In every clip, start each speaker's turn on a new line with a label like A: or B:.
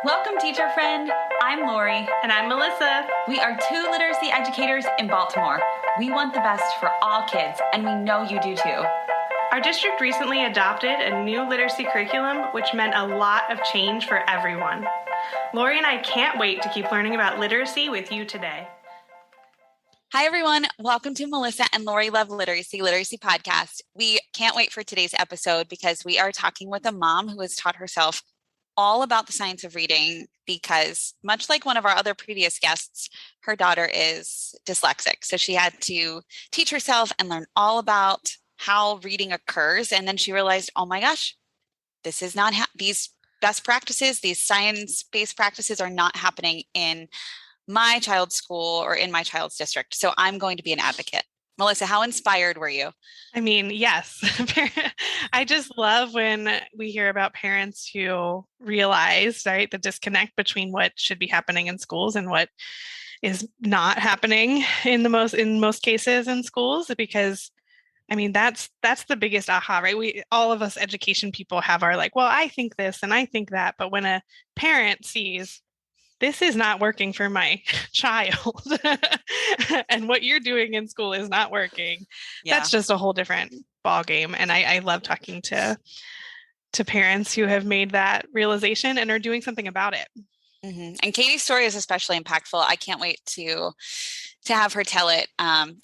A: Welcome, teacher friend. I'm Lori.
B: And I'm Melissa.
A: We are two literacy educators in Baltimore. We want the best for all kids, and we know you do too.
B: Our district recently adopted a new literacy curriculum, which meant a lot of change for everyone. Lori and I can't wait to keep learning about literacy with you today.
C: Hi, everyone. Welcome to Melissa and Lori Love Literacy Podcast. We can't wait for today's episode because we are talking with a mom who has taught herself all about the science of reading because, much like one of our other previous guests, her daughter is dyslexic. So she had to teach herself and learn all about how reading occurs. And then she realized, oh my gosh, this is not these best practices, these science-based practices are not happening in my child's school or in my child's district. So I'm going to be an advocate. Melissa, how inspired were you?
B: I mean, yes. I just love when we hear about parents who realize, right, the disconnect between what should be happening in schools and what is not happening in most cases in schools, because I mean, that's the biggest aha, right? All of us education people have our like, well, I think this and I think that. But when a parent sees this is not working for my child and what you're doing in school is not working, that's just a whole different ballgame. And I love talking to parents who have made that realization and are doing something about it.
C: Mm-hmm. And Katie's story is especially impactful. I can't wait to have her tell it,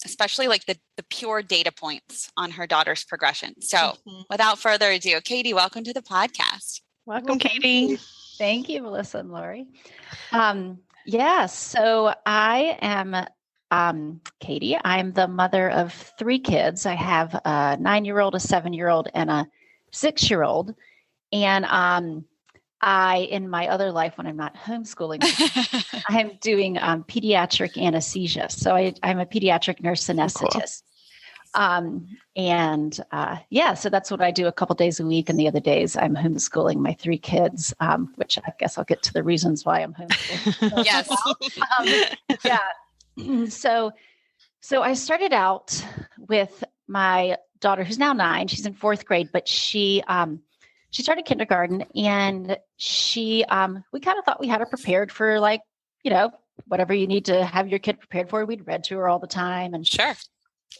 C: especially like the pure data points on her daughter's progression. So without further ado, Katie, welcome to the podcast.
B: Welcome, Katie.
D: Thank you, Melissa and Lori. So I am Katie. I'm the mother of three kids. I have a 9-year-old, a 7-year-old, and a 6-year-old. And I, in my other life, when I'm not homeschooling, I'm doing pediatric anesthesia. So I'm a pediatric nurse anesthetist. So that's what I do a couple days a week. And the other days I'm homeschooling my three kids, which I guess I'll get to the reasons why I'm homeschooling.
C: Yes.
D: So I started out with my daughter, who's now 9. She's in 4th grade, but she started kindergarten, and we kind of thought we had her prepared for, like, whatever you need to have your kid prepared for. We'd read to her all the time, and
C: sure.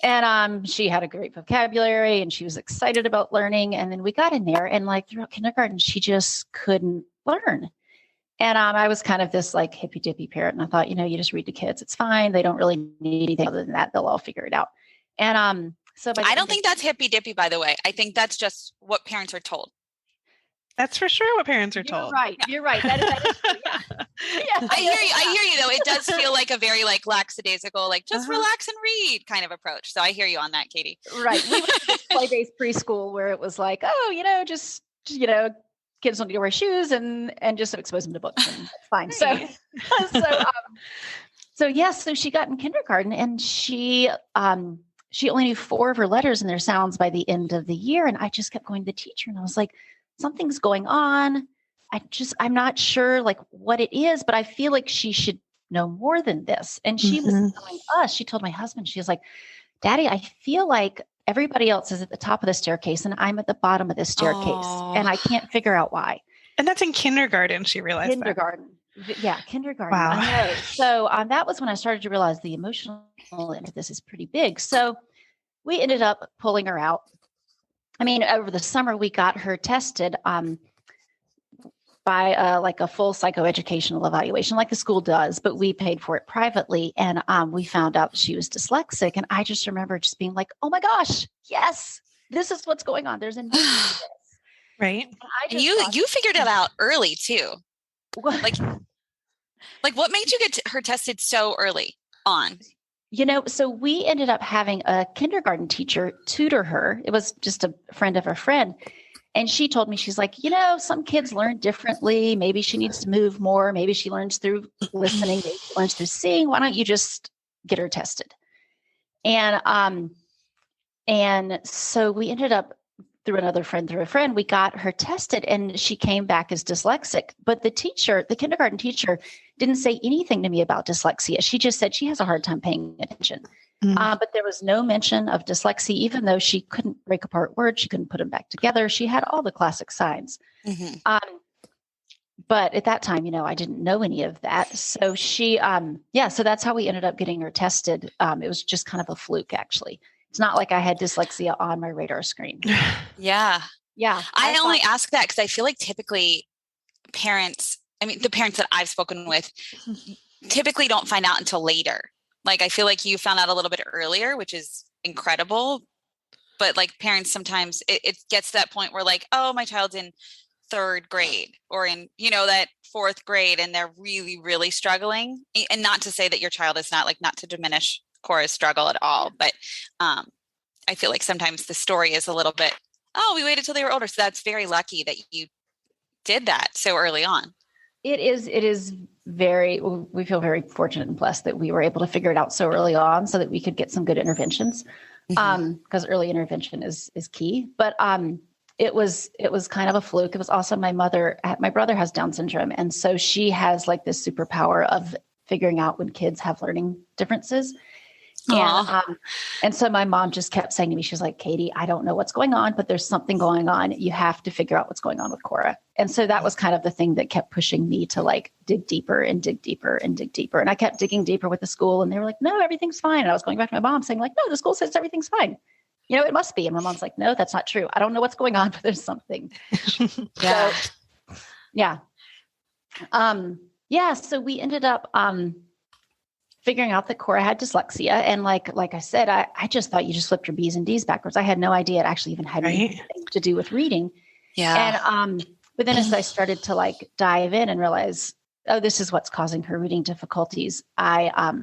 D: And she had a great vocabulary and she was excited about learning. And then we got in there, and like throughout kindergarten, she just couldn't learn. And I was kind of this like hippy dippy parent. And I thought, you just read to kids. It's fine. They don't really need anything other than that. They'll all figure it out. And
C: I don't think that's hippy dippy, by the way. I think that's just what parents are told.
B: That's for sure what parents are told.
D: Right. You're right. That is true. Yeah.
C: I hear you though. It does feel like a very like lackadaisical, like just relax and read kind of approach. So I hear you on that, Katie.
D: Right. We went to play-based preschool where it was like, just kids don't need to wear shoes and just expose them to books, and that's fine. Right. So she got in kindergarten, and she only knew 4 of her letters and their sounds by the end of the year. And I just kept going to the teacher, and I was like, something's going on. I'm not sure like what it is, but I feel like she should know more than this. And she was telling us, she told my husband, she was like, Daddy, I feel like everybody else is at the top of the staircase and I'm at the bottom of the staircase, and I can't figure out why.
B: And that's in kindergarten. She realized
D: kindergarten.
B: Yeah,
D: kindergarten.
B: Wow.
D: I know. So that was when I started to realize the emotional end of this is pretty big. So we ended up pulling her out. I mean, over the summer, we got her tested by like a full psychoeducational evaluation, like the school does, but we paid for it privately. And we found out she was dyslexic. And I just remember just being like, oh my gosh, yes, this is what's going on. There's a need for this.
B: Right.
C: And you figured it out early too. Like what made you get her tested so early on?
D: So we ended up having a kindergarten teacher tutor her. It was just a friend of a friend. And she told me, she's like, some kids learn differently. Maybe she needs to move more. Maybe she learns through listening. Maybe she learns through seeing. Why don't you just get her tested? And so we ended up through a friend, we got her tested, and she came back as dyslexic. But the kindergarten teacher didn't say anything to me about dyslexia. She just said she has a hard time paying attention. But there was no mention of dyslexia, even though she couldn't break apart words. She couldn't put them back together. She had all the classic signs. But at that time, I didn't know any of that. So she, so that's how we ended up getting her tested. It was just kind of a fluke, actually. It's not like I had dyslexia on my radar screen.
C: Yeah.
D: Yeah.
C: I only ask that because I feel like typically parents, the parents that I've spoken with typically don't find out until later. Like, I feel like you found out a little bit earlier, which is incredible. But like parents, sometimes it gets to that point where like, oh, my child's in 3rd grade or in, that 4th grade, and they're really, really struggling. And not to say that your child is not, like, not to diminish Cora's struggle at all, but I feel like sometimes the story is a little bit, oh, we waited till they were older. So that's very lucky that you did that so early on.
D: It is we feel very fortunate and blessed that we were able to figure it out so early on so that we could get some good interventions. Because early intervention is key. But it was kind of a fluke. It was also my brother has Down syndrome. And so she has like this superpower of figuring out when kids have learning differences. And so my mom just kept saying to me, she was like, Katie, I don't know what's going on, but there's something going on. You have to figure out what's going on with Cora. And so that was kind of the thing that kept pushing me to like dig deeper and dig deeper and dig deeper. And I kept digging deeper with the school, and they were like, no, everything's fine. And I was going back to my mom saying like, no, the school says everything's fine. It must be. And my mom's like, no, that's not true. I don't know what's going on, but there's something.
C: Yeah.
D: So, yeah. So we ended up, figuring out that Cora had dyslexia. And like I said, I just thought you just flipped your B's and D's backwards. I had no idea it actually even had anything to do with reading.
C: Yeah.
D: And but then as I started to like dive in and realize, oh, this is what's causing her reading difficulties. I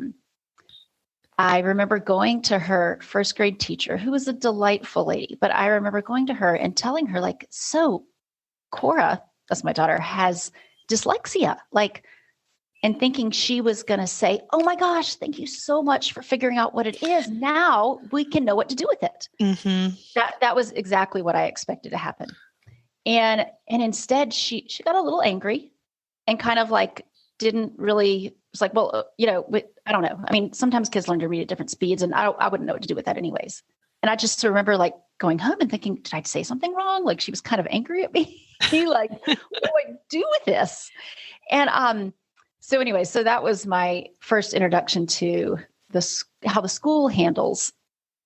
D: remember going to her 1st grade teacher, who was a delightful lady, but I remember going to her and telling her like, so Cora, that's my daughter, has dyslexia, and thinking she was going to say, oh my gosh, thank you so much for figuring out what it is. Now we can know what to do with it.
B: Mm-hmm.
D: That was exactly what I expected to happen. And instead she got a little angry and kind of like didn't really, was like, well, I don't know. Sometimes kids learn to read at different speeds, and I wouldn't know what to do with that anyways. And I just remember like going home and thinking, did I say something wrong? Like she was kind of angry at me. Like, what do I do with this? And, so anyway, so that was my first introduction to how the school handles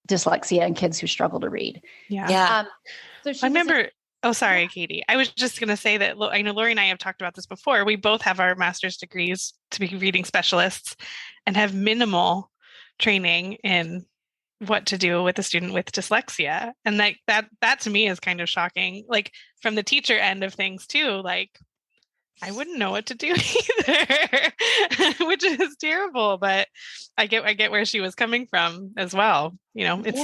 D: dyslexia and kids who struggle to read.
B: Yeah.
D: So
B: I remember. Oh, sorry, Katie. I was just going to say that I know Lori and I have talked about this before. We both have our master's degrees to be reading specialists and have minimal training in what to do with a student with dyslexia. And that to me is kind of shocking. Like from the teacher end of things too, like I wouldn't know what to do either, which is terrible, but I get where she was coming from as well. It's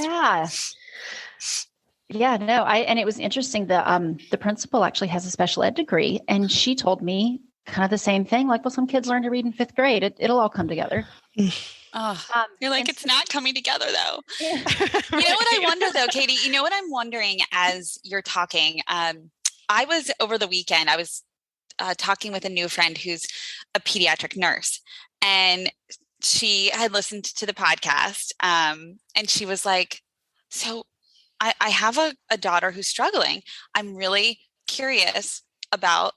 D: and it was interesting that the principal actually has a special ed degree, and she told me kind of the same thing. Like, well, some kids learn to read in 5th grade. It'll all come together.
C: You're like, it's not coming together though. Yeah. You know what I wonder though, Katie, what I'm wondering as you're talking, I was over the weekend, I was talking with a new friend who's a pediatric nurse, and she had listened to the podcast. And she was like, so I have a daughter who's struggling. I'm really curious about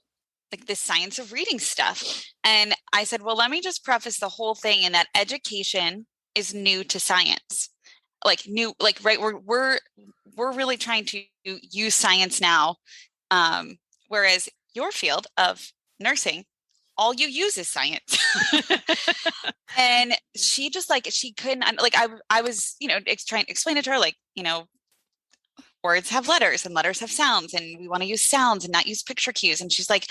C: like the science of reading stuff. And I said, well, let me just preface the whole thing in that education is new to science. Like new, like, right. We're really trying to use science now. Whereas your field of nursing, all you use is science. And she just like, she couldn't, like, I was, trying to explain it to her, like, words have letters and letters have sounds, and we want to use sounds and not use picture cues. And she's like,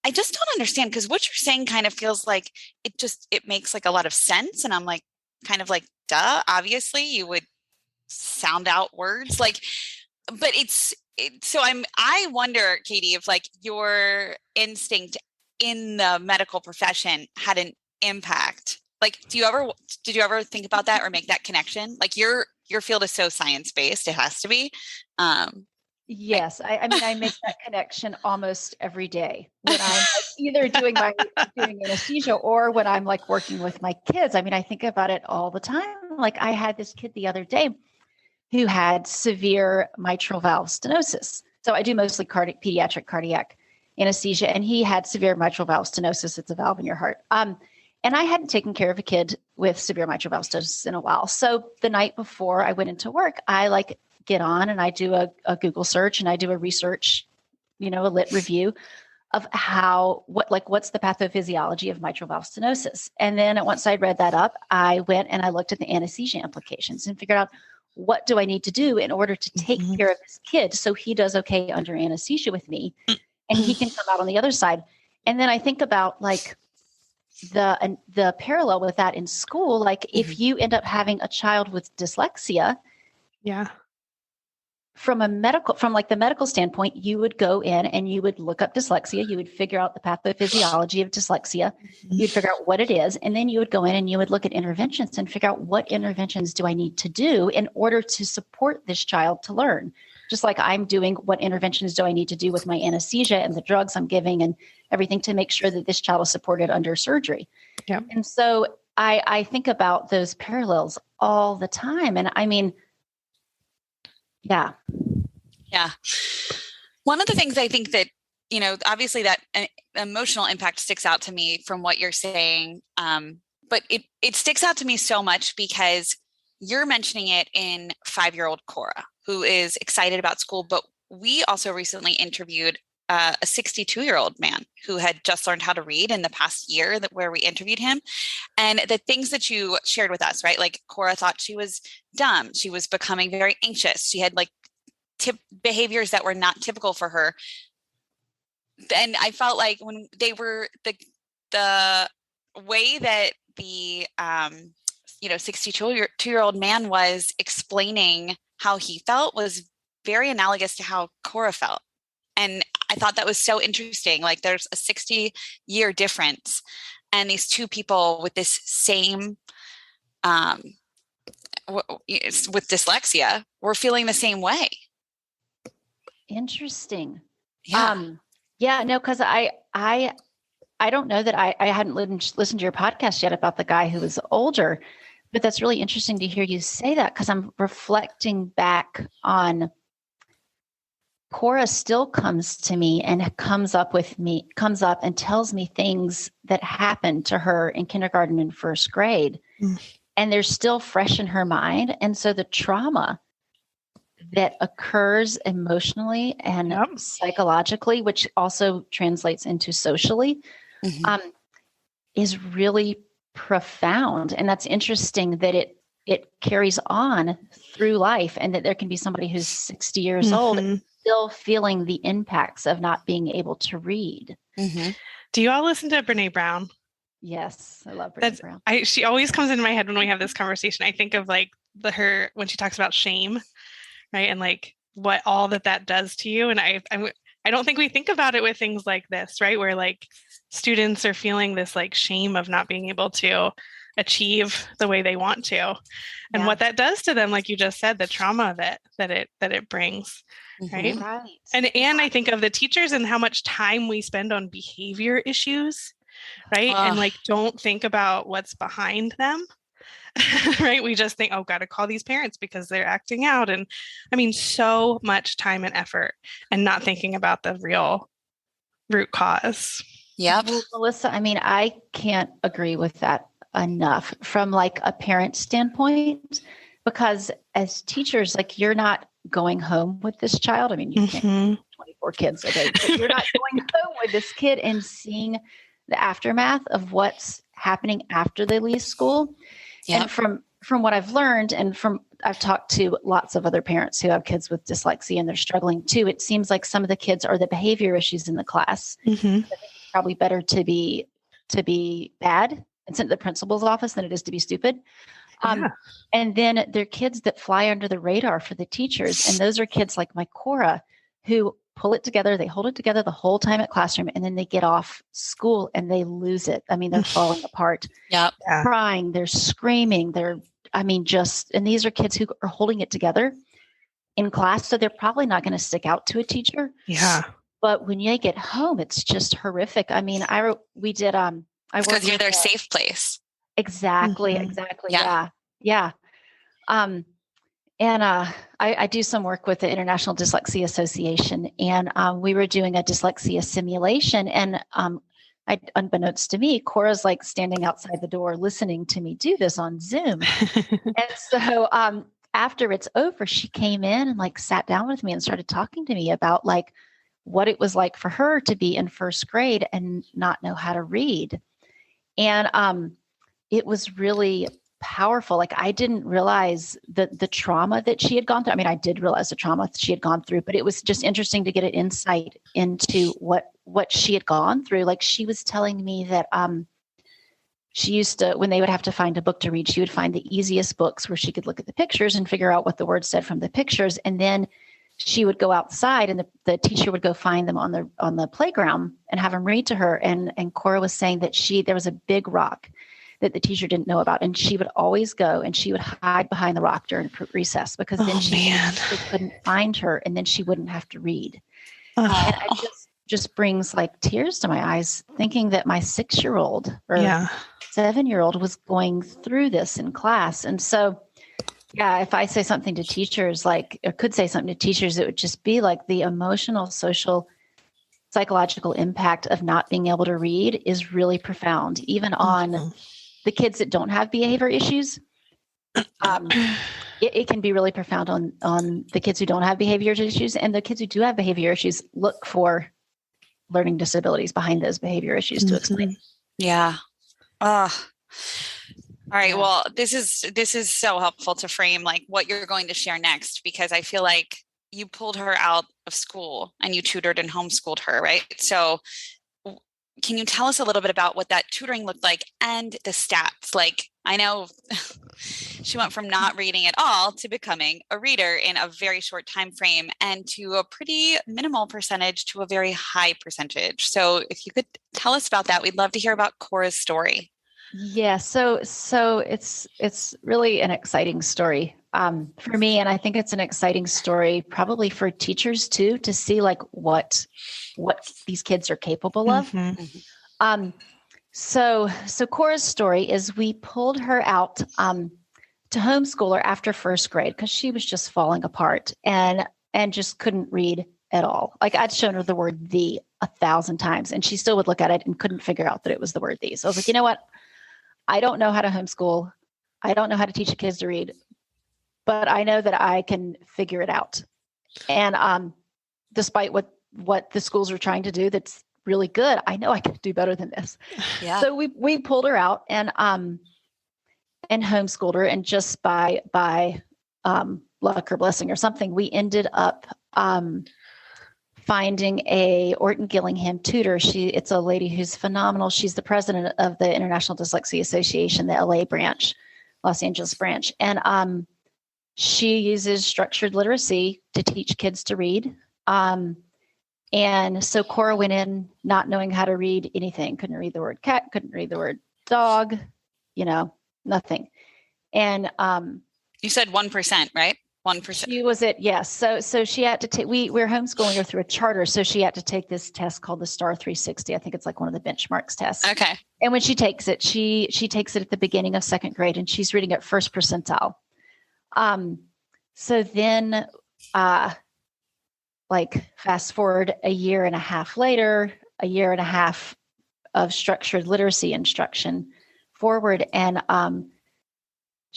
C: I just don't understand, because what you're saying kind of feels like it makes like a lot of sense. And I'm like, kind of like, duh, obviously you would sound out words, like, but so I wonder, Katie, if like your instinct in the medical profession had an impact. Like, did you ever think about that or make that connection? Like your field is so science-based, it has to be.
D: Yes. I make that connection almost every day when I'm either doing anesthesia or when I'm like working with my kids. I think about it all the time. Like I had this kid the other day who had severe mitral valve stenosis. So I do mostly pediatric cardiac. anesthesia, and he had severe mitral valve stenosis. It's a valve in your heart. And I hadn't taken care of a kid with severe mitral valve stenosis in a while. So the night before I went into work, I get on and I do a Google search and I do a research, a lit review of what's the pathophysiology of mitral valve stenosis. And then once I read that up, I went and I looked at the anesthesia implications and figured out, what do I need to do in order to take care of this kid so he does okay under anesthesia with me and he can come out on the other side. And then I think about the parallel with that in school, if you end up having a child with dyslexia, from the medical standpoint, you would go in and you would look up dyslexia. You would figure out the pathophysiology of dyslexia. You'd figure out what it is. And then you would go in and you would look at interventions and figure out what interventions do I need to do in order to support this child to learn. Just like I'm doing, what interventions do I need to do with my anesthesia and the drugs I'm giving and everything to make sure that this child is supported under surgery. Yep. And so I think about those parallels all the time. And I mean, yeah.
C: One of the things I think that, obviously that emotional impact sticks out to me from what you're saying. But it sticks out to me so much because you're mentioning it in 5-year-old Cora, who is excited about school. But we also recently interviewed a 62-year-old man who had just learned how to read in the past year where we interviewed him. And the things that you shared with us, right? Like Cora thought she was dumb. She was becoming very anxious. She had behaviors that were not typical for her. And I felt like when they were the way that the 62-year-old man was explaining how he felt was very analogous to how Cora felt. And I thought that was so interesting. Like there's a 60-year difference, and these two people with this same, with dyslexia, were feeling the same way.
D: Interesting.
C: Yeah.
D: No, because I don't know that I hadn't listened to your podcast yet about the guy who was older, but that's really interesting to hear you say that, because I'm reflecting back on Cora still comes to me and comes up and tells me things that happened to her in kindergarten and first grade. And they're still fresh in her mind. And so the trauma that occurs emotionally and psychologically, which also translates into socially, is really profound. And that's interesting that it carries on through life, and that there can be somebody who's 60 years old and still feeling the impacts of not being able to read.
B: Do you all listen to Brene Brown?
D: Yes, I love Brene Brown.
B: She always comes into my head when we have this conversation. I think of her when she talks about shame, right? And what all that does to you. And I don't think we think about it with things like this, right? Where students are feeling this shame of not being able to achieve the way they want to, and what that does to them, like you just said, the trauma that it brings. Right. And I think of the teachers and how much time we spend on behavior issues, right? And don't think about what's behind them. Right. We just think, got to call these parents because they're acting out. And I mean, so much time and effort, and not thinking about the real root cause.
C: Yep.
D: Well, Melissa, I mean, I can't agree with that enough from a parent standpoint, because as teachers, you're not going home with this child. I mean, you can't 24 kids a day, but you're not going home with this kid and seeing the aftermath of what's happening after they leave school. Yep. And from what I've learned, and I've talked to lots of other parents who have kids with dyslexia and they're struggling too. It seems like some of the kids are the behavior issues in the class. I think it's probably better to be bad and sent to the principal's office than it is to be stupid. And then there are kids that fly under the radar for the teachers. And those are kids like my Cora, who pull it together. They hold it together the whole time at classroom, and then they get off school and they lose it. I mean, they're falling apart, crying, they're screaming. And these are kids who are holding it together in class. So they're probably not going to stick out to a teacher.
B: Yeah.
D: But when you get home, it's just horrific. I mean,
C: because you're their safe place.
D: Exactly. Yeah. And I do some work with the International Dyslexia Association, and we were doing a dyslexia simulation. And unbeknownst to me, Cora's like standing outside the door listening to me do this on Zoom. And so after it's over, she came in and like sat down with me and started talking to me about like what it was like for her to be in first grade and not know how to read. And it was really powerful. Like I didn't realize the trauma that she had gone through. I mean, I did realize the trauma she had gone through, but it was just interesting to get an insight into what she had gone through. Like she was telling me that she used to, when they would have to find a book to read, she would find the easiest books where she could look at the pictures and figure out what the words said from the pictures. And then she would go outside and the teacher would go find them on the playground and have them read to her. And Cora was saying that there was a big rock that the teacher didn't know about. And she would always go and she would hide behind the rock during recess because then they couldn't find her and then she wouldn't have to read. And it just brings like tears to my eyes thinking that my 6-year-old or 7-year-old was going through this in class. And so, yeah, if I say something to teachers, or could say something to teachers, it would just be like the emotional, social, psychological impact of not being able to read is really profound, even on the kids that don't have behavior issues. It can be really profound on the kids who don't have behavior issues, and the kids who do have behavior issues look for learning disabilities behind those behavior issues to explain.
C: Yeah. All right. Well, this is so helpful to frame like what you're going to share next, because I feel like you pulled her out of school and you tutored and homeschooled her, right? So can you tell us a little bit about what that tutoring looked like and the stats? Like, I know she went from not reading at all to becoming a reader in a very short time frame and to a pretty minimal percentage to a very high percentage. So if you could tell us about that, we'd love to hear about Cora's story.
D: Yeah, so it's really an exciting story for me, and I think it's an exciting story probably for teachers too, to see like what these kids are capable of. So Cora's story is we pulled her out to homeschool her after first grade because she was just falling apart and just couldn't read at all. Like I'd shown her the word "the" 1,000 times, and she still would look at it and couldn't figure out that it was the word "the." So I was like, you know what? I don't know how to homeschool. I don't know how to teach kids to read, but I know that I can figure it out. And despite what the schools are trying to do, that's really good. I know I can do better than this. Yeah. So we pulled her out and homeschooled her, and just by luck or blessing or something, we ended up finding a Orton Gillingham tutor. It's a lady who's phenomenal. She's the president of the International Dyslexia Association, the LA branch, Los Angeles branch. And she uses structured literacy to teach kids to read. And so Cora went in not knowing how to read anything, couldn't read the word cat, couldn't read the word dog, nothing. And
C: you said 1%, right? 1%.
D: She was at, yes. So she had to take, we're homeschooling her through a charter. So she had to take this test called the STAR 360. I think it's like one of the benchmarks tests. Okay. And when she takes it, she takes it at the beginning of second grade, and she's reading at first percentile. So then, fast forward a year and a half later, a year and a half of structured literacy instruction forward, and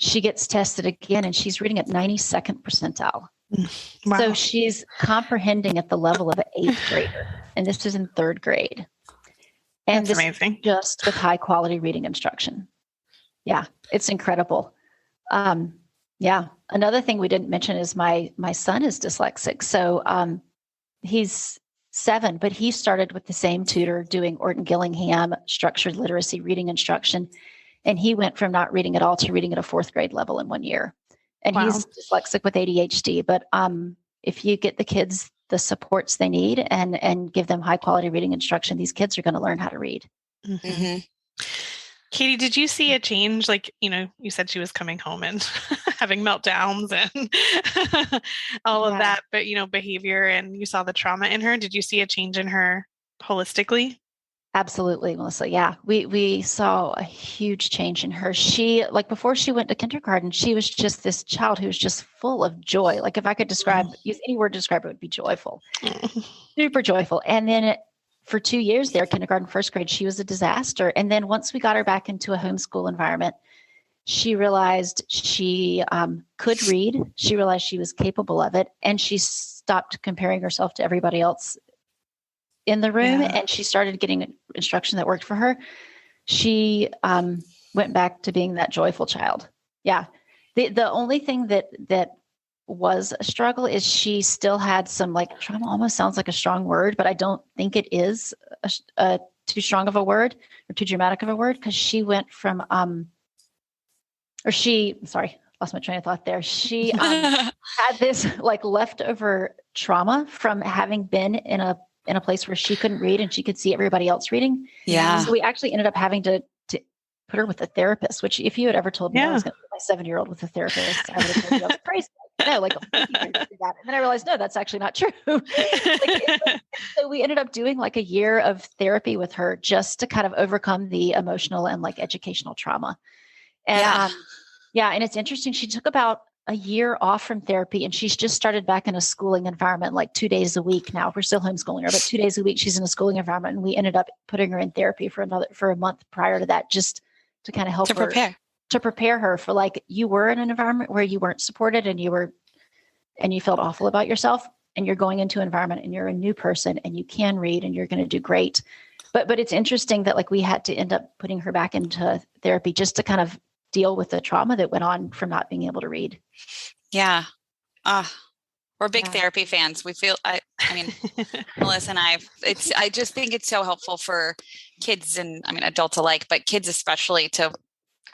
D: she gets tested again, and she's reading at 92nd percentile. Wow. So she's comprehending at the level of an 8th grader, and this is in 3rd grade. And
B: that's amazing.
D: Just with high quality reading instruction. Yeah, it's incredible. Yeah. Another thing we didn't mention is my son is dyslexic. So he's 7, but he started with the same tutor doing Orton Gillingham structured literacy reading instruction. And he went from not reading at all to reading at a 4th grade level in 1 year. And he's dyslexic with ADHD. But if you get the kids the supports they need and give them high quality reading instruction, these kids are going to learn how to read.
B: Mm-hmm. Katie, did you see a change? Like, you said she was coming home and having meltdowns and all of that, but, behavior, and you saw the trauma in her. Did you see a change in her holistically?
D: Absolutely, Melissa. Yeah, we saw a huge change in her. She, like, before she went to kindergarten, she was just this child who was just full of joy. Like, if I could use any word to describe it, would be joyful, super joyful. And then for 2 years there, kindergarten, first grade, she was a disaster. And then once we got her back into a homeschool environment, she realized she could read. She realized she was capable of it, and she stopped comparing herself to everybody else in the room, and she started getting instruction that worked for her. She went back to being that joyful child. Yeah. The only thing that was a struggle is she still had some, like, trauma. Almost sounds like a strong word, but I don't think it is too strong of a word or too dramatic of a word, because she went from lost my train of thought there. She had this like leftover trauma from having been in a place where she couldn't read and she could see everybody else reading.
C: Yeah.
D: So we actually ended up having to put her with a therapist, which if you had ever told me I was going to put my 7-year-old with a therapist, I would have told you I was crazy. No, like, do that. And then I realized, no, that's actually not true. So we ended up doing like a year of therapy with her just to kind of overcome the emotional and like educational trauma. And and it's interesting. She took about a year off from therapy, and she's just started back in a schooling environment, like 2 days a week now. We're still homeschooling her, but 2 days a week she's in a schooling environment, and we ended up putting her in therapy for a month prior to that, just to kind of help her to prepare her for, like, you were in an environment where you weren't supported and you felt awful about yourself, and you're going into an environment and you're a new person and you can read and you're going to do great. But it's interesting that, like, we had to end up putting her back into therapy just to kind of deal with the trauma that went on from not being able to read.
C: Yeah. We're big therapy fans. We feel, I mean, Melissa and I just think it's so helpful for kids and, I mean, adults alike, but kids especially, to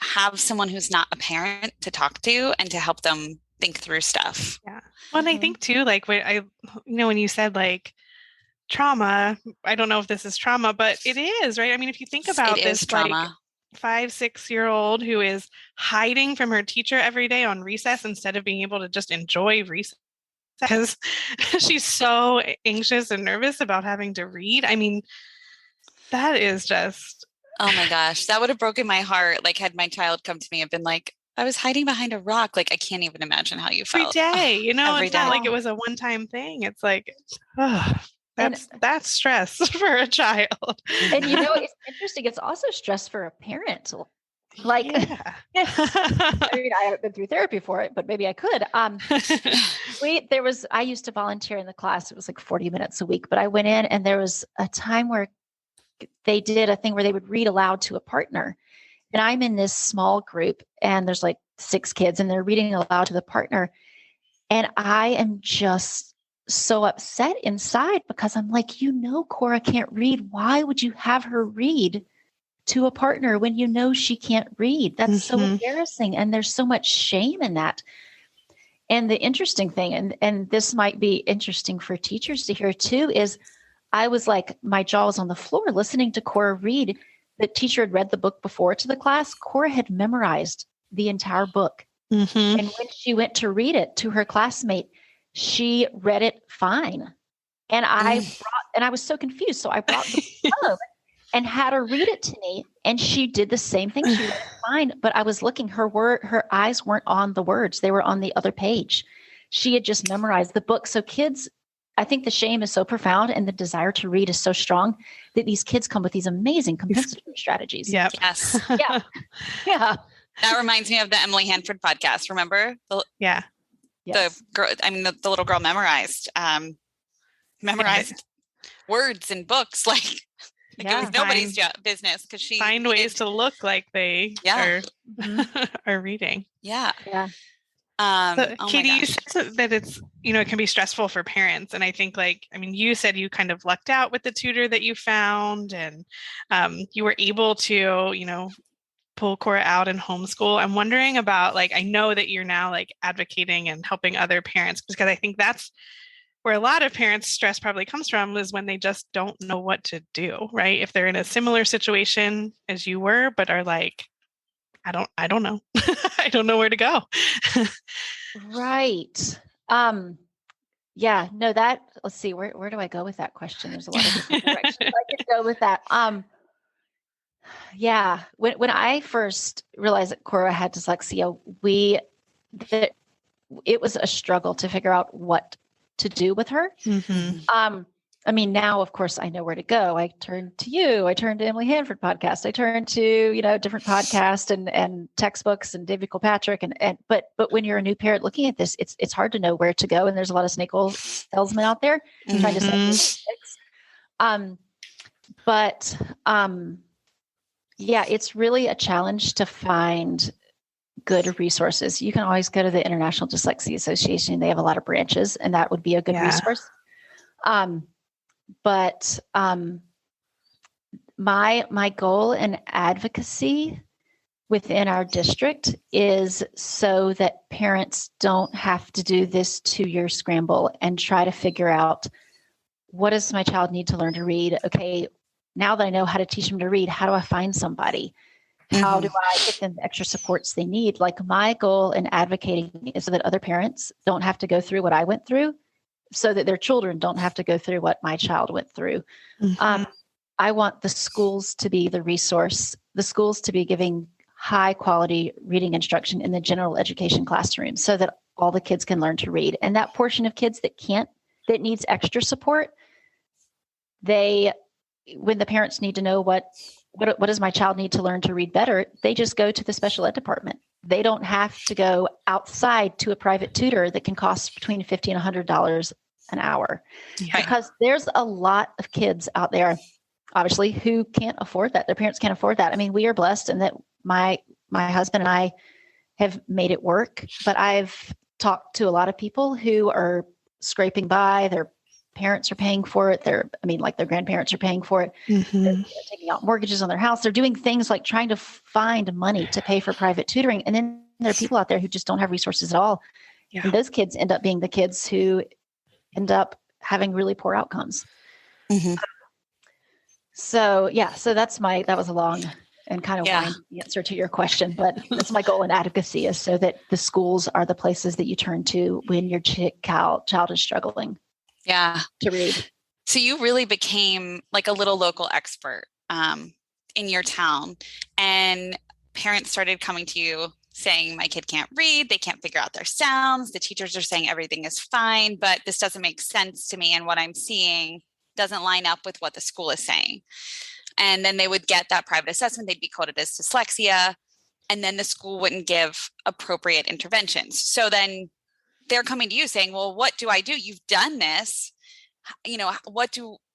C: have someone who's not a parent to talk to and to help them think through stuff.
B: Yeah. Well, and I think too, like, when you said like trauma, I don't know if this is trauma, but it is, right? I mean, if you think about this, trauma. Like 5-6-year-old who is hiding from her teacher every day on recess instead of being able to just enjoy recess because she's so anxious and nervous about having to read. I mean, that is just,
C: oh my gosh, that would have broken my heart. Like, had my child come to me and been like, I was hiding behind a rock. Like, I can't even imagine how you felt.
B: Every day, it's
C: day.
B: not like it was a one-time thing. It's like, that's stress for a child.
D: And it's interesting. It's also stress for a parent. Like, I mean, I haven't been through therapy for it, but maybe I could. I used to volunteer in the class. It was like 40 minutes a week, but I went in and there was a time where they did a thing where they would read aloud to a partner. And I'm in this small group and there's like 6 kids and they're reading aloud to the partner. And I am just so upset inside because I'm like, Cora can't read. Why would you have her read to a partner when she can't read? That's so embarrassing. And there's so much shame in that. And the interesting thing, and this might be interesting for teachers to hear too, is I was like, my jaw was on the floor listening to Cora read. The teacher had read the book before to the class. Cora had memorized the entire book. Mm-hmm. And when she went to read it to her classmate, she read it fine. And I was so confused. So I brought the book home and had her read it to me. And she did the same thing. She read it fine, but I was looking, her eyes weren't on the words. They were on the other page. She had just memorized the book. So kids, I think the shame is so profound and the desire to read is so strong that these kids come with these amazing compensatory strategies.
B: Yep.
C: Yes.
D: Yeah. Yeah.
C: That reminds me of the Emily Hanford podcast. Remember?
B: Yeah.
C: The girl, the little girl memorized words and books like it was nobody's business because she
B: find ways to look like they are reading.
C: Yeah.
D: Yeah.
B: Katie, you said that it's, it can be stressful for parents. And I think you said you kind of lucked out with the tutor that you found and you were able to, pull Cora out and homeschool. I'm wondering about I know that you're now advocating and helping other parents because I think that's where a lot of parents' stress probably comes from is when they just don't know what to do, right? If they're in a similar situation as you were, but are like, I don't know. I don't know where to go.
D: Right. Yeah, no, let's see, where do I go with that question? There's a lot of different directions I could go with that. Yeah, when I first realized that Cora had dyslexia, it was a struggle to figure out what to do with her.
B: Mm-hmm.
D: I mean, now, of course, I know where to go. I turn to you. I turn to Emily Hanford podcast. I turn to, different podcasts and textbooks and David Kilpatrick. But when you're a new parent looking at this, it's hard to know where to go. And there's a lot of snake oil salesmen out there trying to sell you sticks. Yeah, it's really a challenge to find good resources. You can always go to the International Dyslexia Association. They have a lot of branches, and that would be a good resource. But my goal and advocacy within our district is so that parents don't have to do this 2-year scramble and try to figure out, what does my child need to learn to read? Okay, now that I know how to teach them to read, how do I find somebody? How do I get them the extra supports they need? Like, my goal in advocating is so that other parents don't have to go through what I went through, so that their children don't have to go through what my child went through. I want the schools to be the resource, the schools to be giving high quality reading instruction in the general education classroom so that all the kids can learn to read. And that portion of kids that needs extra support, when the parents need to know what does my child need to learn to read better, they just go to the special ed department. They don't have to go outside to a private tutor that can cost between $50 and $100 an hour. Yeah. Because there's a lot of kids out there, obviously, who can't afford that. Their parents can't afford that. I mean, we are blessed in that my husband and I have made it work, but I've talked to a lot of people who are scraping by. Their parents are paying for it. Their grandparents are paying for it. They're taking out mortgages on their house. They're doing things like trying to find money to pay for private tutoring. And then there are people out there who just don't have resources at all. Yeah. And those kids end up being the kids who end up having really poor outcomes. So that was a long and kind of winding answer to your question, but that's my goal in advocacy, is so that the schools are the places that you turn to when your child is struggling.
C: Yeah.
D: To read.
C: So you really became like a little local expert in your town, and parents started coming to you saying, my kid can't read, they can't figure out their sounds, the teachers are saying everything is fine, but this doesn't make sense to me, and what I'm seeing doesn't line up with what the school is saying. And then they would get that private assessment, they'd be coded as dyslexia, and then the school wouldn't give appropriate interventions. So then they're coming to you saying, well, what do I do? You've done this,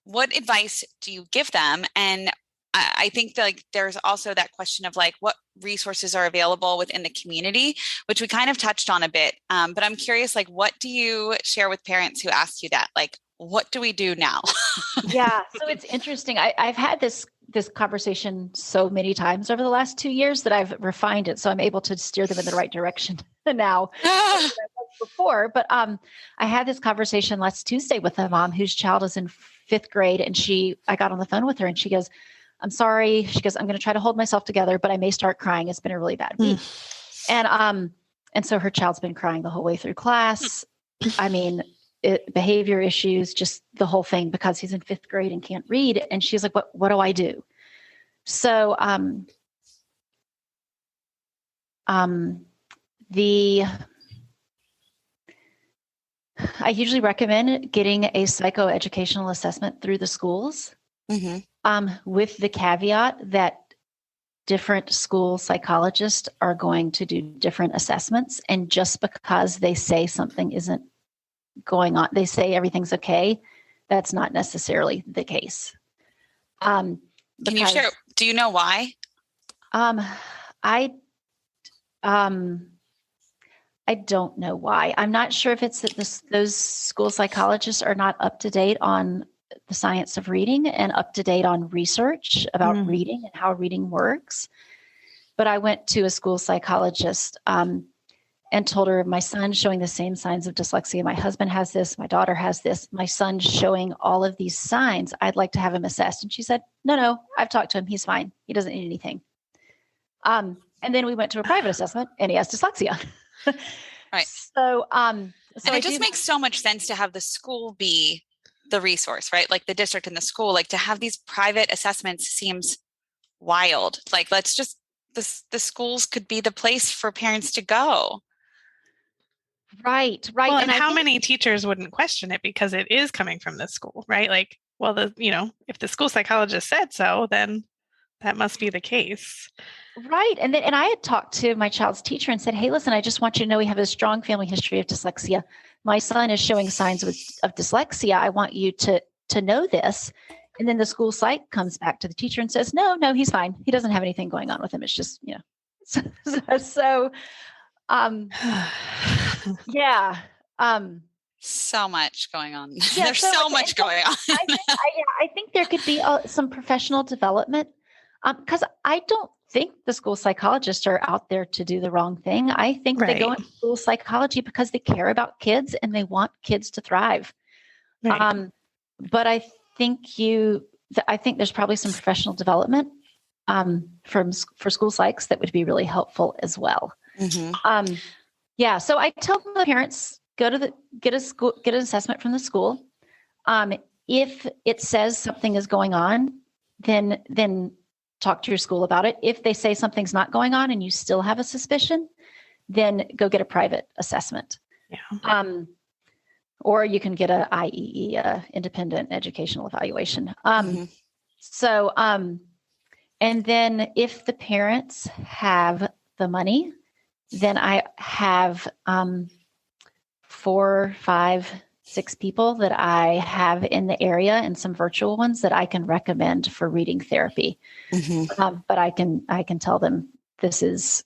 C: what advice do you give them? And I think that, like, there's also that question of like, what resources are available within the community, which we kind of touched on a bit. But I'm curious, like, what do you share with parents who ask you that? Like, what do we do now?
D: Yeah. So it's interesting. I've had this conversation so many times over the last 2 years that I've refined it. So I'm able to steer them in the right direction now before. But I had this conversation last Tuesday with a mom whose child is in 5th grade. And I got on the phone with her and she goes, I'm sorry. She goes, I'm going to try to hold myself together, but I may start crying. It's been a really bad week. And so her child's been crying the whole way through class. I mean, behavior issues, just the whole thing, because he's in 5th grade and can't read. And she's like, what do I do? So, I usually recommend getting a psychoeducational assessment through the schools, with the caveat that different school psychologists are going to do different assessments. And just because they say something isn't going on, they say everything's okay, that's not necessarily the case.
C: Can you share, do you know why?
D: I don't know why. I'm not sure if it's that those school psychologists are not up to date on the science of reading and up to date on research about reading and how reading works. But I went to a school psychologist and told her, my son's showing the same signs of dyslexia. My husband has this. My daughter has this. My son's showing all of these signs. I'd like to have him assessed. And she said, no, I've talked to him. He's fine. He doesn't need anything. And then we went to a private assessment and he has dyslexia.
C: Right.
D: So
C: And it just makes so much sense to have the school be the resource, right? Like the district and the school, like to have these private assessments seems wild. Like the schools could be the place for parents to go.
D: Right.
B: Well, and how many teachers wouldn't question it because it is coming from the school, right? Like, well, if the school psychologist said so, then that must be the case.
D: Right. And I had talked to my child's teacher and said, hey, listen, I just want you to know we have a strong family history of dyslexia. My son is showing signs of dyslexia. I want you to know this. And then the school psych comes back to the teacher and says, no, he's fine. He doesn't have anything going on with him. It's just, yeah.
C: So much going on.
D: Yeah,
C: There's so much going on.
D: I think there could be some professional development because I don't think the school psychologists are out there to do the wrong thing. I think they go into school psychology because they care about kids and they want kids to thrive. Right. But I think there's probably some professional development for school psychs that would be really helpful as well. Mm-hmm. So I tell the parents, get an assessment from the school. If it says something is going on, then talk to your school about it. If they say something's not going on and you still have a suspicion, then go get a private assessment. Yeah. Or you can get a IEE, independent educational evaluation. So, and then if the parents have the money, then I have 4, 5, 6 people that I have in the area and some virtual ones that I can recommend for reading therapy. Mm-hmm. But I can tell them this is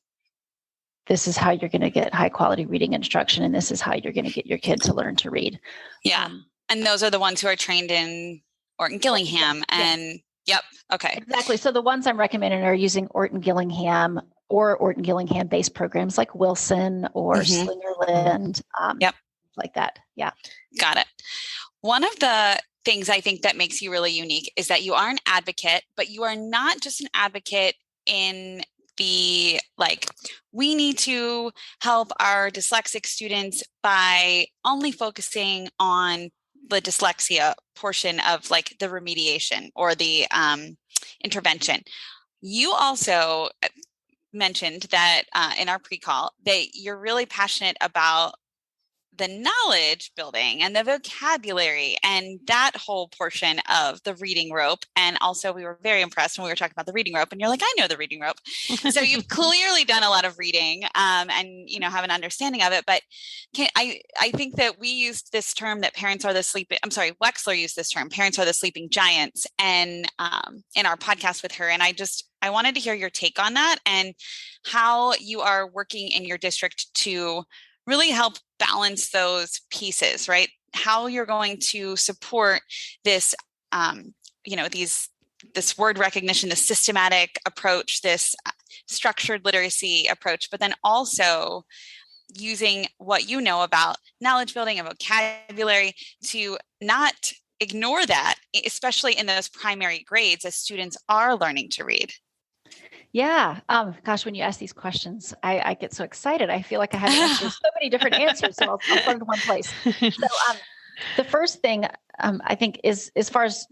D: how you're going to get high quality reading instruction, and this is how you're going to get your kid to learn to read.
C: Yeah, and those are the ones who are trained in Orton Gillingham, and yep, okay,
D: exactly. So the ones I'm recommending are using Orton Gillingham or Orton Gillingham based programs like Wilson or Slingerland. Like that. Yeah.
C: Got it. One of the things I think that makes you really unique is that you are an advocate, but you are not just an advocate in the we need to help our dyslexic students by only focusing on the dyslexia portion of the remediation or the intervention. You also mentioned that in our pre-call that you're really passionate about the knowledge building and the vocabulary and that whole portion of the reading rope. And also we were very impressed when we were talking about the reading rope and you're like, I know the reading rope. So you've clearly done a lot of reading and, have an understanding of it. But I think that we used this term that Wexler used this term, parents are the sleeping giants, and in our podcast with her. And I wanted to hear your take on that and how you are working in your district to really help balance those pieces, right? How you're going to support this, this word recognition, this systematic approach, this structured literacy approach, but then also using what you know about knowledge building and vocabulary to not ignore that, especially in those primary grades as students are learning to read.
D: Yeah. Gosh, when you ask these questions, I get so excited. I feel like I have answers, so many different answers. So I'll put them in one place. So the first thing I think is, as far as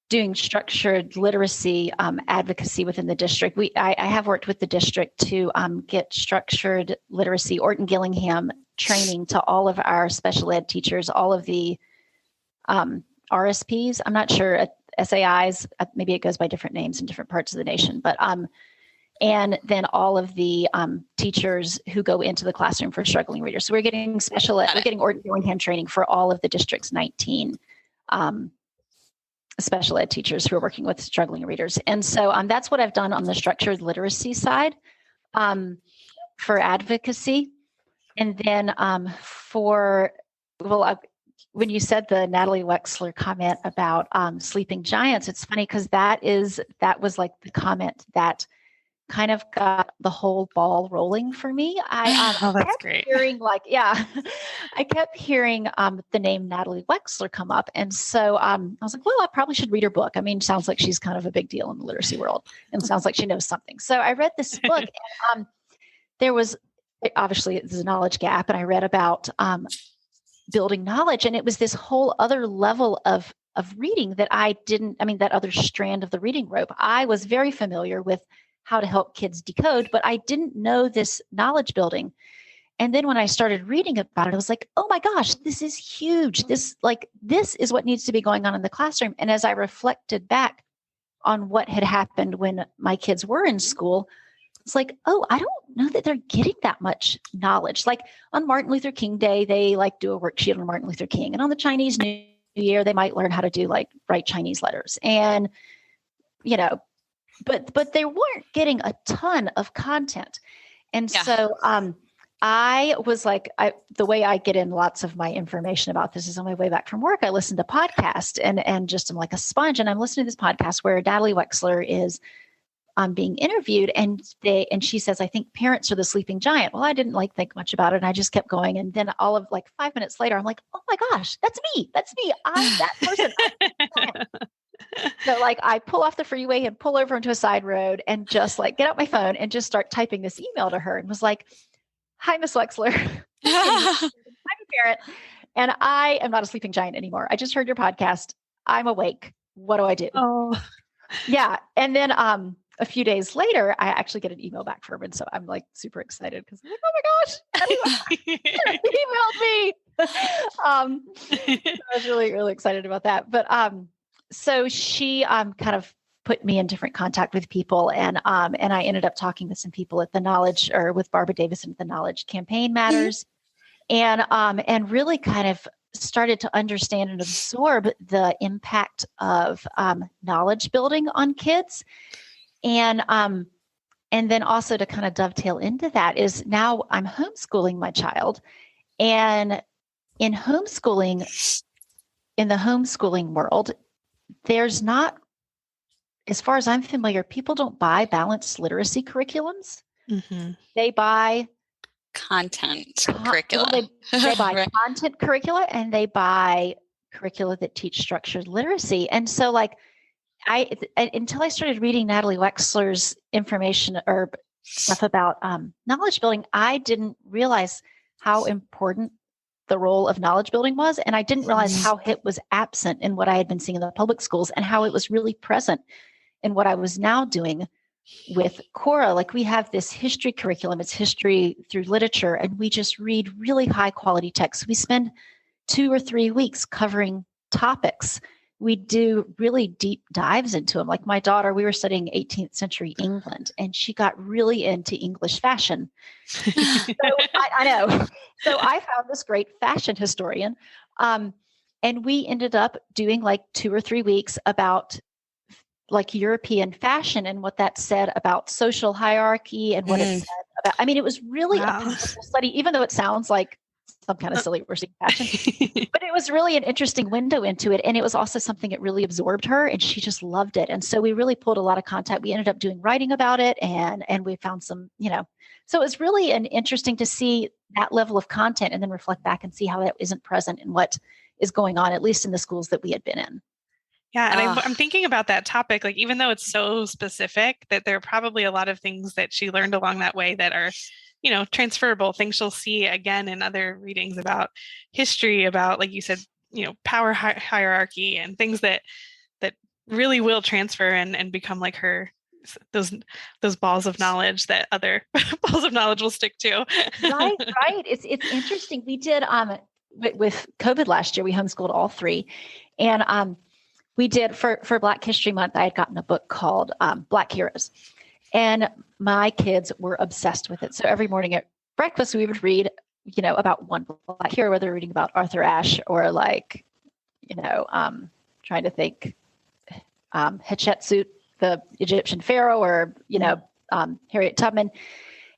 D: doing structured literacy advocacy within the district, I have worked with the district to get structured literacy, Orton Gillingham training to all of our special ed teachers, all of the RSPs. I'm not sure, SAIs, maybe it goes by different names in different parts of the nation, but and then all of the teachers who go into the classroom for struggling readers. So we're getting we're getting Orton Gillingham training for all of the district's 19 special ed teachers who are working with struggling readers. And so that's what I've done on the structured literacy side for advocacy. And then when you said the Natalie Wexler comment about sleeping giants, it's funny because that was like the comment that kind of got the whole ball rolling for me.
B: That's
D: kept
B: great.
D: Hearing I kept hearing the name Natalie Wexler come up. And so I was like, well, I probably should read her book. I mean, sounds like she's kind of a big deal in the literacy world and sounds like she knows something. So I read this book and there was, obviously there's a knowledge gap, and I read about building knowledge. And it was this whole other level of reading that that other strand of the reading rope. I was very familiar with how to help kids decode, but I didn't know this knowledge building. And then when I started reading about it, I was like, oh my gosh, this is huge. This is what needs to be going on in the classroom. And as I reflected back on what had happened when my kids were in school, it's like, oh, I don't know that they're getting that much knowledge. Like on Martin Luther King Day, they do a worksheet on Martin Luther King. And on the Chinese New Year, they might learn how to do write Chinese letters. And, but they weren't getting a ton of content. And so I was the way I get in lots of my information about this is on my way back from work. I listen to podcasts and just I'm like a sponge. And I'm listening to this podcast where Natalie Wexler is being interviewed, and she says, I think parents are the sleeping giant. Well, I didn't think much about it, and I just kept going. And then all of 5 minutes later, I'm like, oh my gosh, that's me. I'm that person. So I pull off the freeway and pull over into a side road and just get out my phone and just start typing this email to her and was like, hi, Miss Wexler. I'm a parent and I am not a sleeping giant anymore. I just heard your podcast. I'm awake. What do I do? Oh, yeah. And then, a few days later, I actually get an email back from her. And so I'm super excited because I'm like, oh my gosh, he emailed me. I was really, really excited about that. But so she kind of put me in different contact with people. And I ended up talking with some people at with Barbara Davison at the Knowledge Campaign Matters. And really kind of started to understand and absorb the impact of knowledge building on kids. And then also to kind of dovetail into that is now I'm homeschooling my child. And in the homeschooling world, there's not, as far as I'm familiar, people don't buy balanced literacy curriculums. Mm-hmm. They buy
C: content curricula.
D: They buy right. Content curricula, and they buy curricula that teach structured literacy. And so until I started reading Natalie Wexler's information or stuff about knowledge building, I didn't realize how important the role of knowledge building was. And I didn't realize how it was absent in what I had been seeing in the public schools and how it was really present in what I was now doing with Cora. We have this history curriculum, it's history through literature, and we just read really high quality texts. We spend 2 or 3 weeks covering topics. We do really deep dives into them. Like my daughter, we were studying 18th century England, and she got really into English fashion. So I know. So I found this great fashion historian. And we ended up doing 2 or 3 weeks about European fashion and what that said about social hierarchy and what it said about, it was really a powerful study, even though it sounds like some kind of silly we're seeing fashion, but it was really an interesting window into it. And it was also something that really absorbed her, and she just loved it. And so we really pulled a lot of content. We ended up doing writing about it, and we found some, so it was really interesting to see that level of content and then reflect back and see how that isn't present in what is going on, at least in the schools that we had been in.
B: Yeah. And I'm thinking about that topic, even though it's so specific, that there are probably a lot of things that she learned along that way that are, transferable, things she'll see again in other readings about history, about, like you said, power hierarchy and things that really will transfer and become her, those balls of knowledge that other balls of knowledge will stick to.
D: Right. It's interesting. We did, with COVID last year, we homeschooled all 3. And, we did for Black History Month, I had gotten a book called Black Heroes, and my kids were obsessed with it. So every morning at breakfast, we would read, about one Black hero, whether we're reading about Arthur Ashe or trying to think, Hatshepsut, the Egyptian pharaoh, or, Harriet Tubman.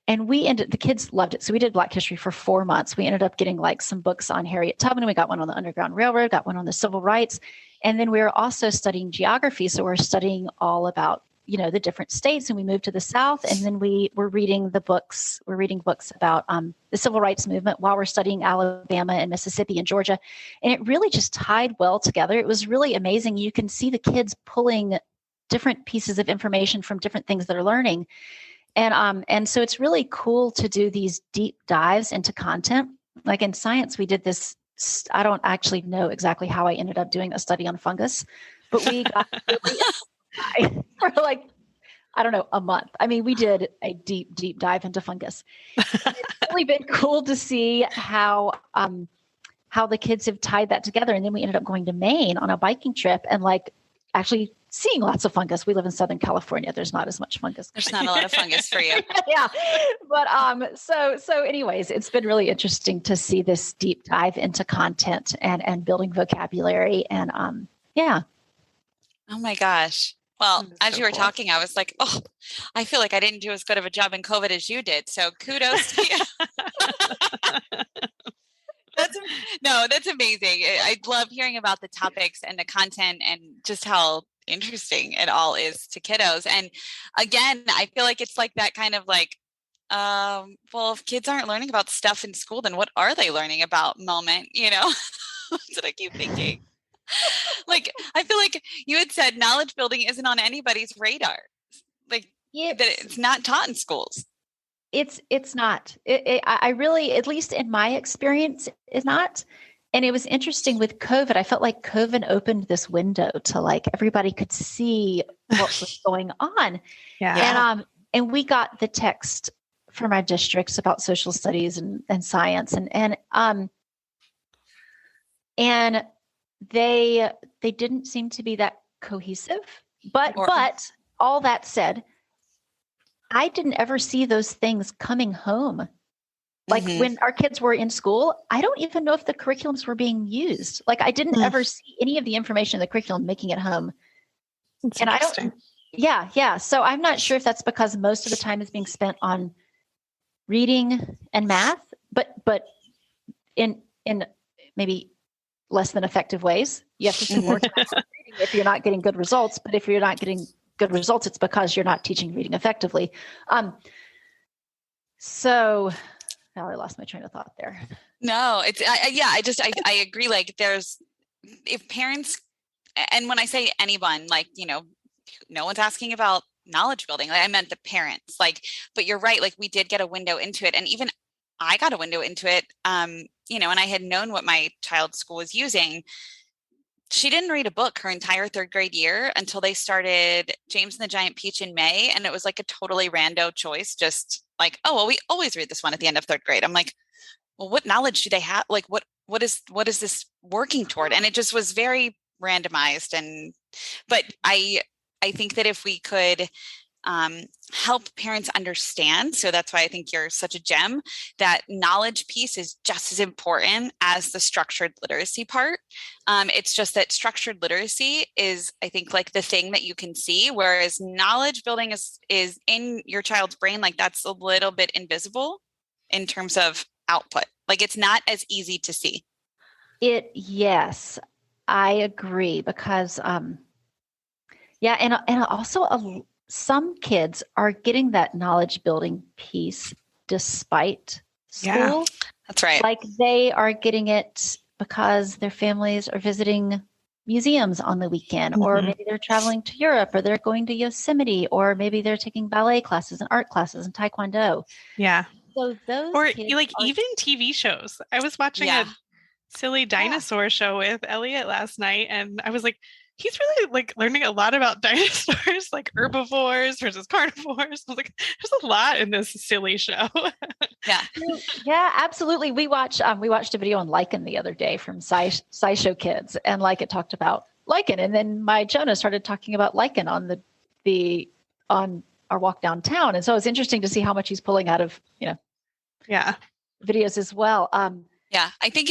D: And the kids loved it. So we did Black History for 4 months. We ended up getting some books on Harriet Tubman. We got one on the Underground Railroad, got one on the civil rights. And then we were also studying geography. So we're studying all about, the different states, and we moved to the South. And then we were reading books about the civil rights movement while we're studying Alabama and Mississippi and Georgia. And it really just tied well together. It was really amazing. You can see the kids pulling different pieces of information from different things they're learning. And so it's really cool to do these deep dives into content. Like in science, we did this I don't actually know exactly how I ended up doing a study on fungus, but we got really for like, I don't know, a month. I mean, we did a deep, deep dive into fungus. And it's really been cool to see how the kids have tied that together. And then we ended up going to Maine on a biking trip and like actually seeing lots of fungus. We live in Southern California. There's not as much fungus.
C: There's not a lot of fungus for you.
D: Yeah. But so anyways, it's been really interesting to see this deep dive into content and building vocabulary. And yeah.
C: Oh my gosh. Well, as
B: so
C: you were
B: cool.
C: talking, I was like, oh, I feel like I didn't do as good of a job in COVID as you did. So kudos to you. That's amazing. I love hearing about the topics and the content and just how interesting it all is to kiddos. And again, I feel like it's like that kind of like, well, if kids aren't learning about stuff in school, then what are they learning about moment? You know, that's what I keep thinking. Like, I feel like you had said knowledge building isn't on anybody's radar. Like that it's not taught in schools.
D: It's not. I really, at least in my experience, is not. And it was interesting with COVID. I felt like COVID opened this window to like everybody could see what was going on.
B: Yeah.
D: And we got the text from our districts about social studies and science and they didn't seem to be that cohesive. But all that said, I didn't ever see those things coming home. Like when our kids were in school, I don't even know if the curriculums were being used. Like I didn't ever see any of the information in the curriculum making it home.
B: That's
D: and I don't, yeah. So I'm not sure if that's because most of the time is being spent on reading and math, but in maybe less than effective ways. You have to spend more time on reading if you're not getting good results. But if you're not getting good results, it's because you're not teaching reading effectively. So now I lost my train of thought there.
C: No, I agree. Like if parents, and when I say anyone, like, you know, no one's asking about knowledge building. Like I meant the parents, like, but you're right. Like we did get a window into it. And even I got a window into it, you know, and I had known what my child's school was using. She didn't read a book her entire third grade year until they started James and the Giant Peach in May. And it was like a totally rando choice. Just like, oh, well, we always read this one at the end of third grade. I'm like, well, what knowledge do they have? Like, what is this working toward? And it just was very randomized. But I think that if we could help parents understand, so that's why I think you're such a gem, that knowledge piece is just as important as the structured literacy part. It's just that structured literacy is, I think, like the thing that you can see, whereas knowledge building is in your child's brain. Like that's a little bit invisible in terms of output. Like it's not as easy to see.
D: Yes, I agree because, and also some kids are getting that knowledge building piece despite school.
C: Yeah, that's right.
D: Like they are getting it because their families are visiting museums on the weekend, or maybe they're traveling to Europe, or they're going to Yosemite, or maybe they're taking ballet classes and art classes and taekwondo.
B: Yeah.
D: So those
B: or like even TV shows. I was watching a silly dinosaur show with Elliot last night, and I was like, he's really like learning a lot about dinosaurs, like herbivores versus carnivores. I was like, there's a lot in this silly show.
D: Yeah, absolutely. We watched a video on lichen the other day from SciShow Kids, and like it talked about lichen, and then my Jonah started talking about lichen on on our walk downtown, and so it's interesting to see how much he's pulling out of videos as well.
C: Yeah, I think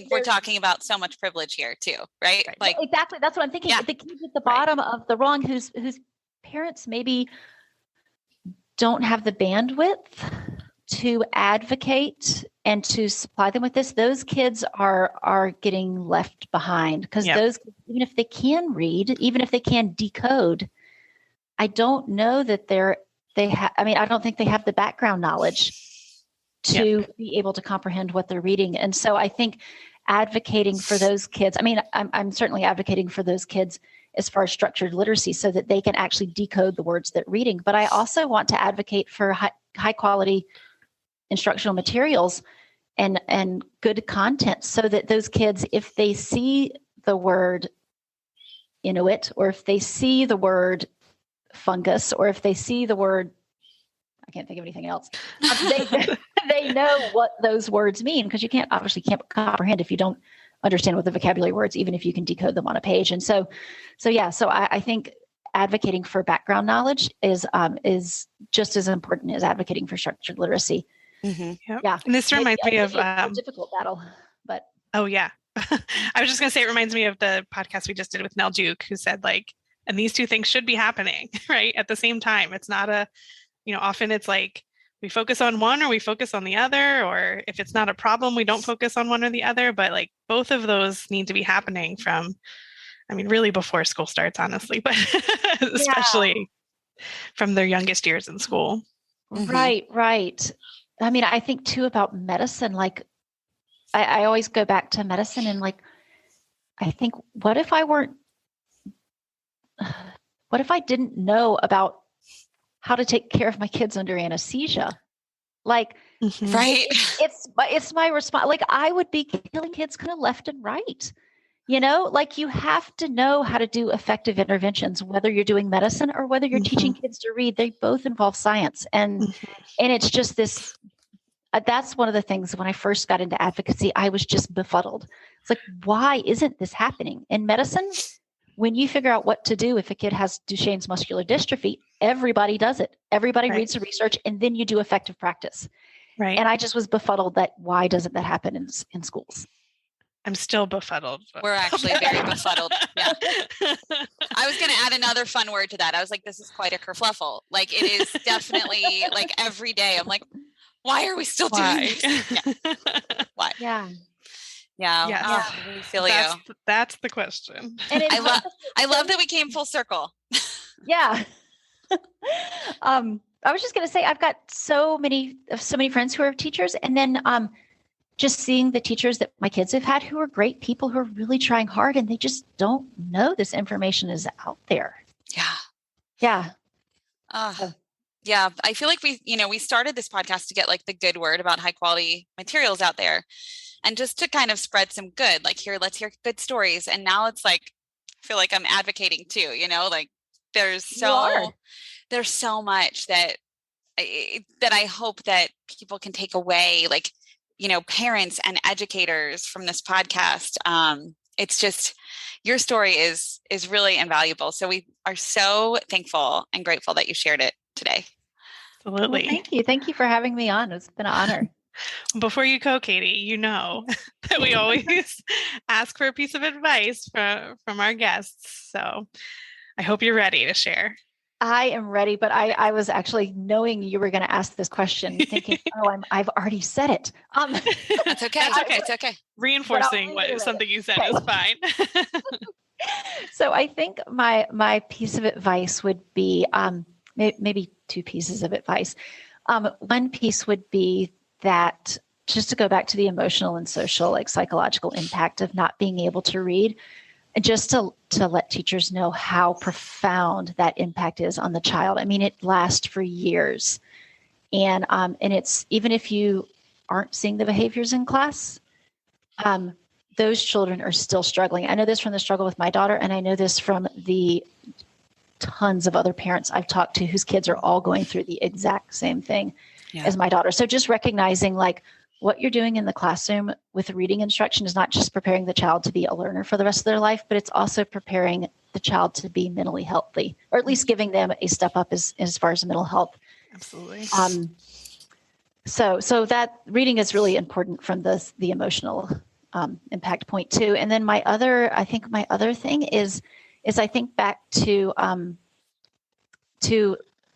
C: we're talking about so much privilege here too, right? Like
D: exactly, that's what I'm thinking. The kids at the bottom of the rung, whose parents maybe don't have the bandwidth to advocate and to supply them with this. Those kids are getting left behind because those, even if they can read, even if they can decode, I don't know that I don't think they have the background knowledge to be able to comprehend what they're reading. And so I think advocating for those kids, I'm certainly advocating for those kids as far as structured literacy so that they can actually decode the words they're reading. But I also want to advocate for high quality instructional materials and good content, so that those kids, if they see the word Inuit, or if they see the word fungus, or if they see the word, I can't think of anything else, they know what those words mean, because you can't comprehend if you don't understand what the vocabulary words, even if you can decode them on a page. And so I think advocating for background knowledge is just as important as advocating for structured literacy.
B: Mm-hmm. Yep. Yeah. And this reminds me of
D: a difficult battle, but
B: oh yeah. I was just going to say, it reminds me of the podcast we just did with Nell Duke, who said, like, and these two things should be happening, right, at the same time. It's not often it's like we focus on one or we focus on the other, or if it's not a problem, we don't focus on one or the other. But like both of those need to be happening really before school starts, honestly, but especially from their youngest years in school.
D: Right. I mean, I think too about medicine, like I always go back to medicine, and like, I think, what if I didn't know about how to take care of my kids under anesthesia? Like,
C: right.
D: It's my response. Like, I would be killing kids kind of left and right. Like, you have to know how to do effective interventions, whether you're doing medicine or whether you're teaching kids to read. They both involve science. And it's just this, that's one of the things when I first got into advocacy, I was just befuddled. It's like, why isn't this happening? In medicine, when you figure out what to do if a kid has Duchenne's muscular dystrophy, everybody does it. Everybody reads the research, and then you do effective practice.
B: Right.
D: And I just was befuddled that why doesn't that happen in schools?
B: I'm still befuddled.
C: We're actually very befuddled. Yeah. I was going to add another fun word to that. I was like, this is quite a kerfluffle. Like, it is definitely like every day I'm like, why are we still doing this? Yeah. Why?
D: Yeah.
C: Yeah.
B: Yes.
C: We feel you.
B: That's the question.
D: And
C: I love that we came full circle.
D: Yeah. I was just going to say, I've got so many friends who are teachers, and then just seeing the teachers that my kids have had who are great people, who are really trying hard, and they just don't know this information is out there.
C: Yeah. Yeah. I feel like we started this podcast to get like the good word about high quality materials out there, and just to kind of spread some good, like, let's hear good stories. And now it's like, I feel like I'm advocating too, like there's so much that I hope that people can take away, like, parents and educators from this podcast. It's just, your story is really invaluable. So we are so thankful and grateful that you shared it today.
B: Absolutely.
D: Well, thank you. Thank you for having me on. It's been an honor.
B: Before you go, Katie, that we always ask for a piece of advice from our guests. So I hope you're ready to share.
D: I am ready, but I was actually, knowing you were going to ask this question, thinking, I've already said it.
C: That's okay. It's okay.
B: Reinforcing something you said is fine.
D: So I think my piece of advice would be, maybe two pieces of advice. One piece would be that, just to go back to the emotional and social, like psychological impact of not being able to read, and just to let teachers know how profound that impact is on the child. I mean, it lasts for years. And it's, even if you aren't seeing the behaviors in class, those children are still struggling. I know this from the struggle with my daughter, and I know this from the tons of other parents I've talked to whose kids are all going through the exact same thing as my daughter. So just recognizing, like, what you're doing in the classroom with reading instruction is not just preparing the child to be a learner for the rest of their life, but it's also preparing the child to be mentally healthy, or at least giving them a step up as far as mental health.
B: Absolutely.
D: So that reading is really important from the emotional impact point too. And then my other thing is I think back to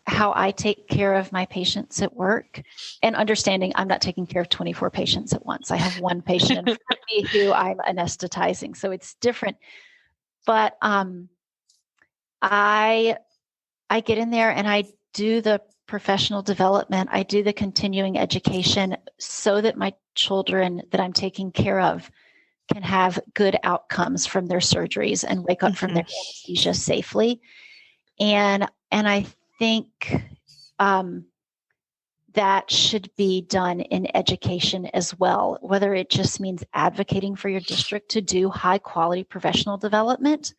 D: how I take care of my patients at work, and understanding I'm not taking care of 24 patients at once. I have one patient in front of me who I'm anesthetizing, so it's different. But I get in there and I do the professional development. I do the continuing education so that my children that I'm taking care of can have good outcomes from their surgeries and wake up from their anesthesia safely. And I think that should be done in education as well, whether it just means advocating for your district to do high quality professional development,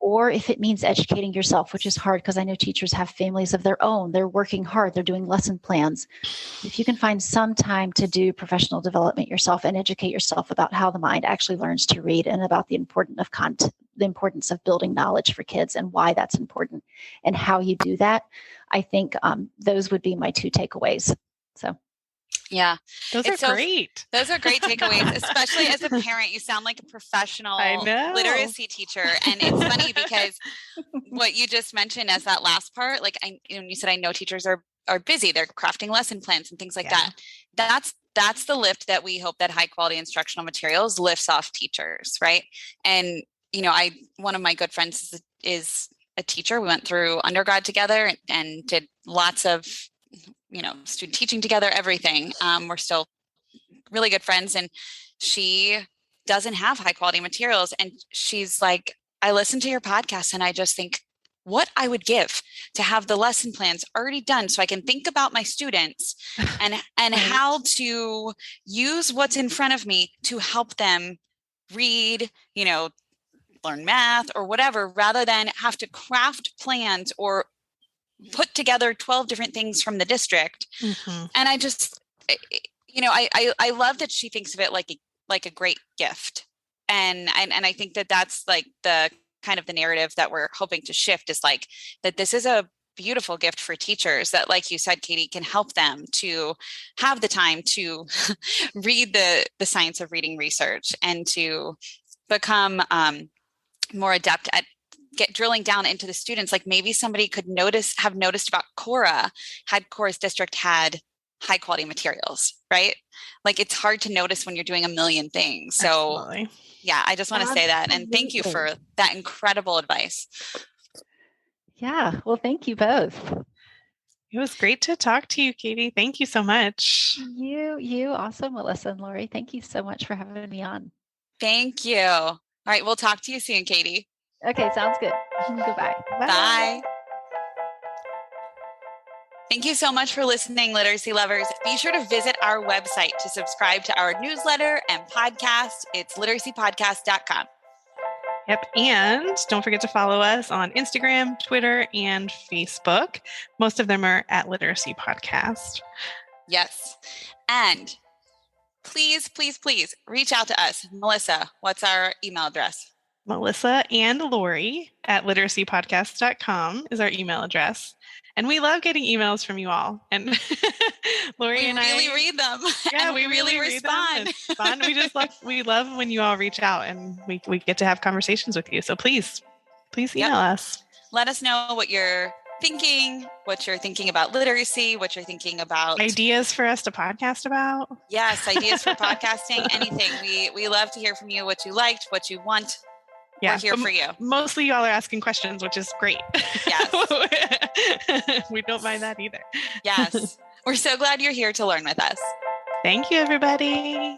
D: or if it means educating yourself, which is hard because I know teachers have families of their own. They're working hard. They're doing lesson plans. If you can find some time to do professional development yourself and educate yourself about how the mind actually learns to read and about the importance of building knowledge for kids and why that's important and how you do that, I think those would be my two takeaways. So,
C: yeah,
B: those are great.
C: Those are great takeaways, especially as a parent. You sound like a professional literacy teacher. And it's funny because what you just mentioned as that last part, like you said, I know teachers are busy. They're crafting lesson plans and things like that. That's the lift that we hope that high quality instructional materials lifts off teachers, right? And one of my good friends is a teacher. We went through undergrad together and did lots of, student teaching together, everything. We're still really good friends, and she doesn't have high quality materials. And she's like, I listen to your podcast and I just think what I would give to have the lesson plans already done so I can think about my students and how to use what's in front of me to help them read, learn math or whatever, rather than have to craft plans or put together 12 different things from the district. And I just, I love that she thinks of it like a great gift. And I think that that's like the kind of the narrative that we're hoping to shift, is like that this is a beautiful gift for teachers that, like you said, Katie, can help them to have the time to read the science of reading research and to become more adept at drilling down into the students. Like maybe somebody could have noticed about Cora, had Cora's district had high quality materials, right? Like it's hard to notice when you're doing a million things. So
B: Absolutely.
C: Yeah, I just want to say that. And thank you for that incredible advice.
D: Yeah. Well, thank you both.
B: It was great to talk to you, Katie. Thank you so much.
D: You also, Melissa and Lori. Thank you so much for having me on.
C: Thank you. All right. We'll talk to you soon, Katie.
D: Okay. Sounds good. Goodbye.
C: Bye. Thank you so much for listening, literacy lovers. Be sure to visit our website to subscribe to our newsletter and podcast. It's literacypodcast.com.
B: Yep. And don't forget to follow us on Instagram, Twitter, and Facebook. Most of them are at Literacy Podcast.
C: Yes. And please, please, please reach out to us. Melissa, what's our email address?
B: Melissa and Lori at literacypodcast.com is our email address. And we love getting emails from you all. And Lori and I
C: really read them.
B: Yeah,
C: we really respond.
B: It's fun. We love when you all reach out and we get to have conversations with you. So please email us.
C: Let us know what you're thinking about literacy, what you're thinking about
B: ideas for us to podcast about.
C: Yes, ideas for podcasting, anything. We love to hear from you, what you liked, what you want.
B: Yeah,
C: we're here for you.
B: Mostly y'all are asking questions, which is great.
C: Yes.
B: We don't mind that either.
C: Yes. We're so glad you're here to learn with us.
B: Thank you, everybody.